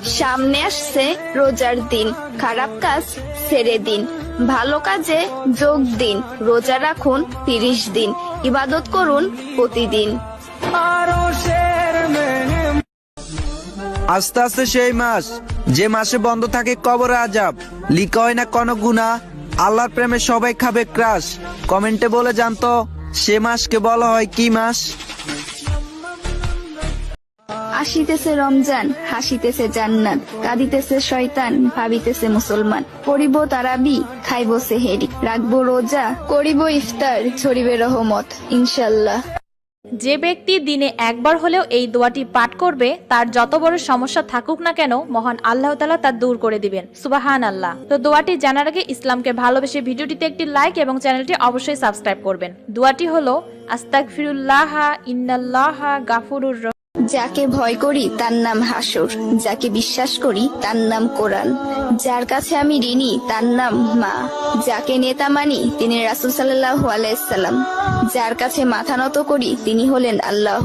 সামনে আসছে রোজার দিন, খারাপ কাজ ছেড়ে দিন, ভালো কাজে যোগ দিন। রোজা রাখুন 30 দিন, ইবাদত করুন প্রতিদিন। আস্তে আস্তে সেই মাস যে মাসে বন্ধ থাকে কবর আজাব, লিখা হয় না কোনো গুনাহ, আল্লাহর প্রেমে সবাই খাবে ক্রাশ। কমেন্টে বলে জানতো সে মাসকে বলা হয় কি মাস? আসিতেছে রমজান, হাসিতেছে জান্নাত, কাঁদিতেছে শয়তান, ভাবিতেছে মুসলমান। করিব তারাবি, খাইব সেহেরি, রাখবো রোজা, করিব ইফতার, ছড়িবে রহমত ইনশাল্লাহ। যে ব্যক্তি দিনে একবার হলেও এই দোয়াটি পাঠ করবে, তার যত বড় সমস্যা থাকুক না কেন মহান আল্লাহ তাআলা তা দূর করে দিবেন। সুবহান আল্লাহ। তো দোয়াটি জানার আগে ইসলামকে ভালোবেসে ভিডিওটিতে একটি লাইক এবং চ্যানেলটি অবশ্যই সাবস্ক্রাইব করবেন। দোয়াটি হলো আস্তাগফিরুল্লাহ ইন্নাল্লাহ গাফুরুর। যাকে ভয় করি তার নাম হাসর, যাকে বিশ্বাস করি তার নাম কোরআন, যার কাছে আমি ঋণী তার নাম মা, যাকে নেতা মানি তিনি রাসূল সাল্লাল্লাহু আলাইহি সাল্লাম, যার কাছে মাথা নত করি তিনি হলেন আল্লাহ।